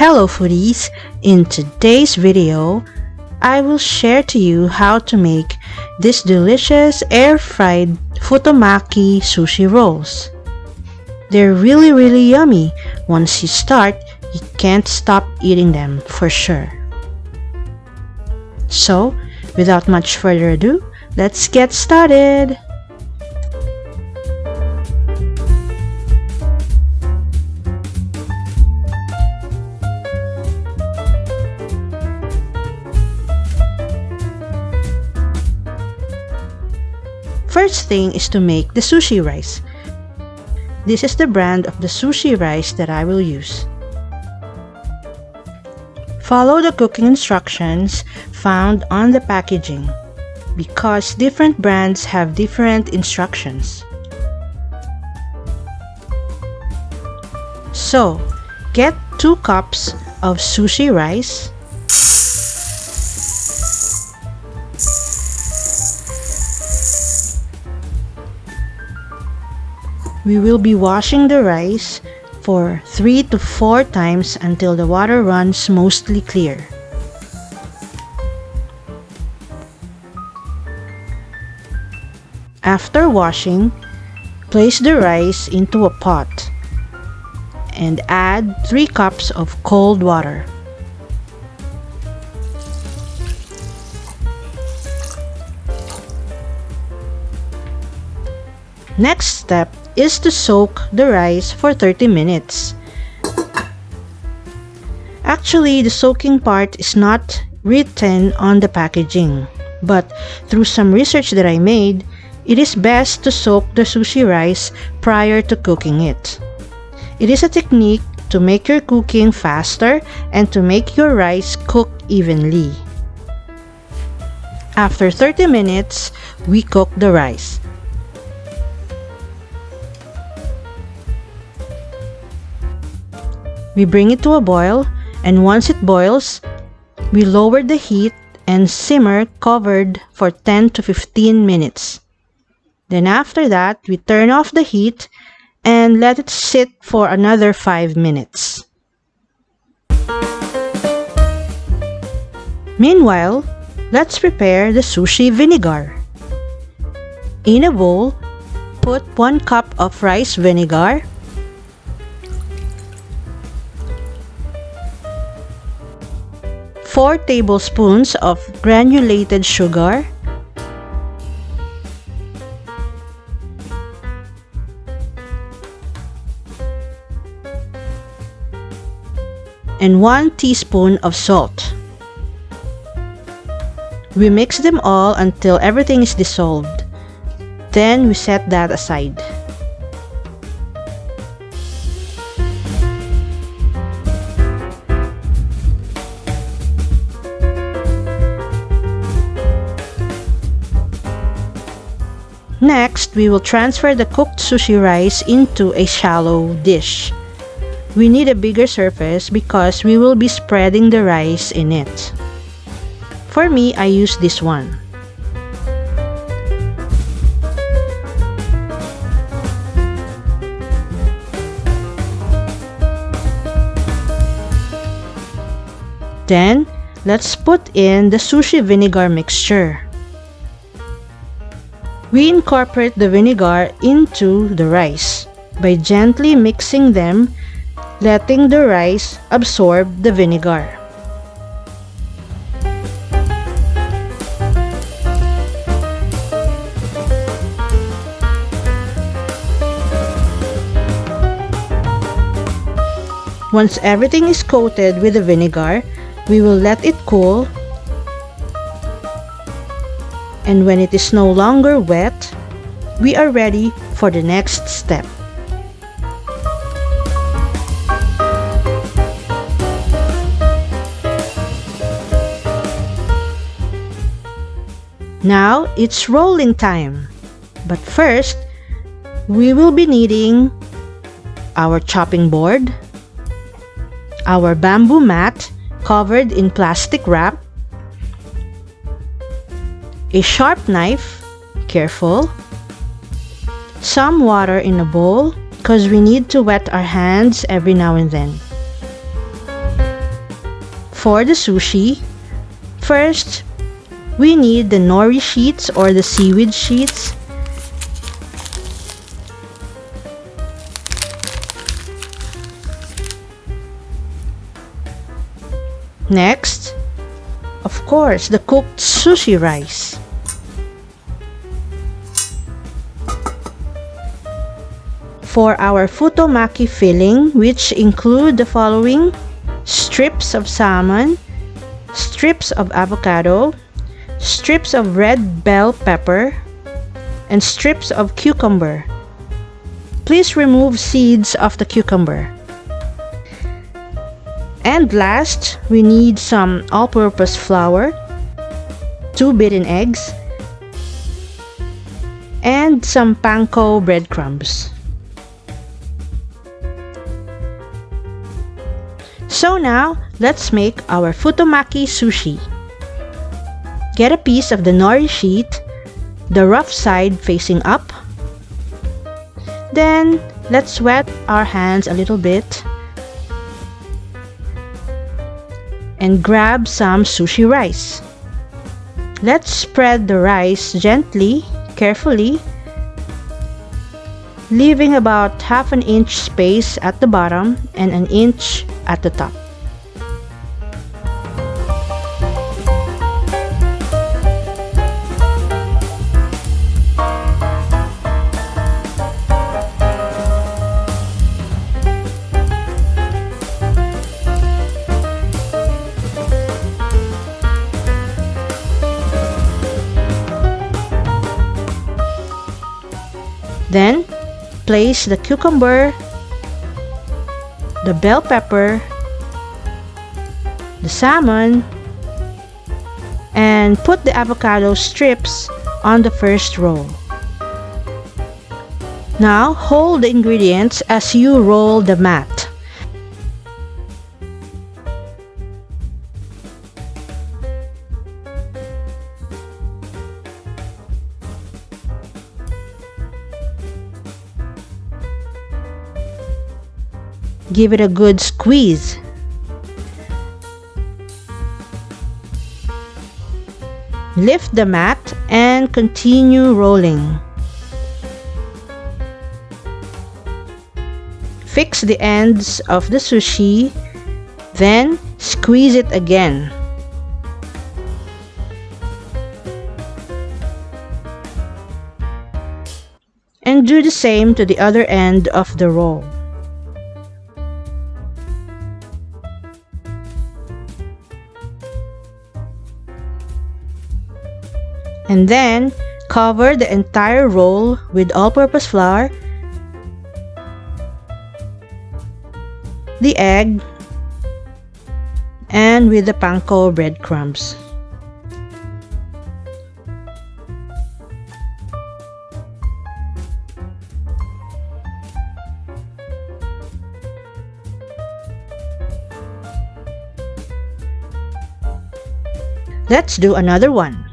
Hello foodies! In today's video, I will share to you how to make this delicious air-fried futomaki sushi rolls. They're really yummy. Once you start, you can't stop eating them for sure. So, without much further ado, let's get started! First thing is to make the sushi rice. This is the brand of the sushi rice that I will use. Follow the cooking instructions found on the packaging because different brands have different instructions. So, get 2 cups of sushi rice, we will be washing the rice for 3 to 4 times until the water runs mostly clear. After washing, place the rice into a pot and add 3 cups of cold water. Next step is to soak the rice for 30 minutes. Actually, the soaking part is not written on the packaging, but through some research that I made, it is best to soak the sushi rice prior to cooking it. It is a technique to make your cooking faster and to make your rice cook evenly. After 30 minutes, we cook the rice. We bring it to a boil, and once it boils, we lower the heat and simmer covered for 10 to 15 minutes. Then after that, we turn off the heat and let it sit for another 5 minutes. Meanwhile, let's prepare the sushi vinegar. In a bowl, put 1 cup of rice vinegar, 4 tablespoons of granulated sugar, and 1 teaspoon of salt. We mix them all until everything is dissolved. Then we set that aside. Next, we will transfer the cooked sushi rice into a shallow dish. We need a bigger surface because we will be spreading the rice in it. For me, I use this one. Then, let's put in the sushi vinegar mixture. We incorporate the vinegar into the rice by gently mixing them, letting the rice absorb the vinegar. Once everything is coated with the vinegar, we will let it cool. And when it is no longer wet, we are ready for the next step. Now it's rolling time. But first, we will be needing our chopping board, our bamboo mat covered in plastic wrap, a sharp knife, careful, some water in a bowl because we need to wet our hands every now and then. For the sushi, first, we need the nori sheets or the seaweed sheets. Next, of course, the cooked sushi rice. For our futomaki filling, which include the following: strips of salmon, strips of avocado, strips of red bell pepper, and strips of cucumber. Please remove seeds of the cucumber. And last, we need some all-purpose flour, 2 beaten eggs, and some panko breadcrumbs. So now, let's make our futomaki sushi. Get a piece of the nori sheet, the rough side facing up. Then, let's wet our hands a little bit and grab some sushi rice. Let's spread the rice gently, carefully, leaving about half an inch space at the bottom and an inch at the top. Then, place the cucumber, the bell pepper, the salmon, and put the avocado strips on the first roll. Now, hold the ingredients as you roll the mat. Give it a good squeeze. Lift the mat and continue rolling. Fix the ends of the sushi, then squeeze it again. And do the same to the other end of the roll. And then, cover the entire roll with all-purpose flour, the egg, and with the panko breadcrumbs. Let's do another one.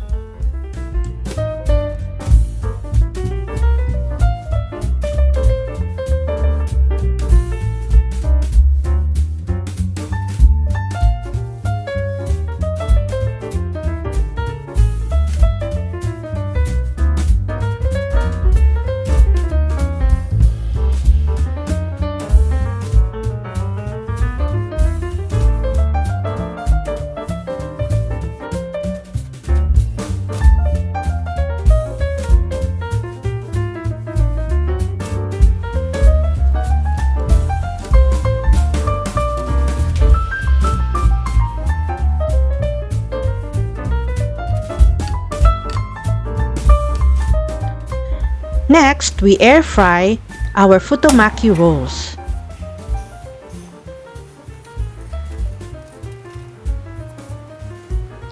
Next, we air fry our futomaki rolls.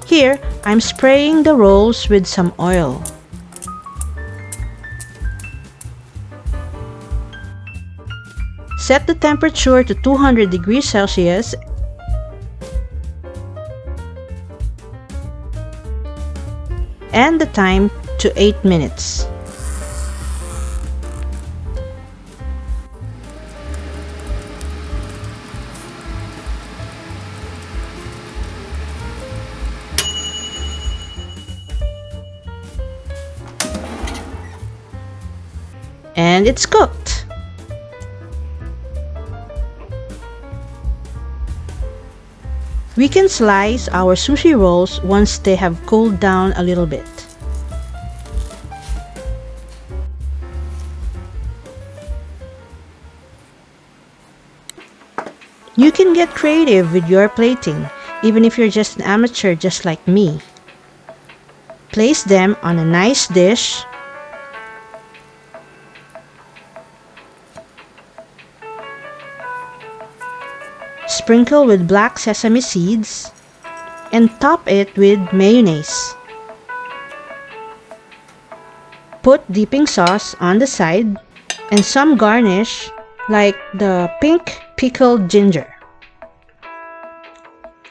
Here, I'm spraying the rolls with some oil. Set the temperature to 200 degrees Celsius and the time to 8 minutes. And it's cooked. We can slice our sushi rolls once they have cooled down a little bit. You can get creative with your plating, even if you're just an amateur just like me. Place them on a nice dish. Sprinkle with black sesame seeds and top it with mayonnaise. Put dipping sauce on the side and some garnish like the pink pickled ginger.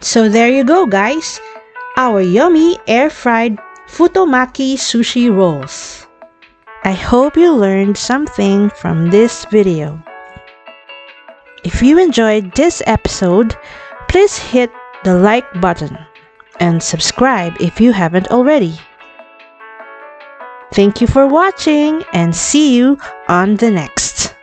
So there you go, guys, our yummy air-fried Futomaki sushi rolls. I hope you learned something from this video. If you enjoyed this episode, please hit the like button and subscribe if you haven't already. Thank you for watching and see you on the next.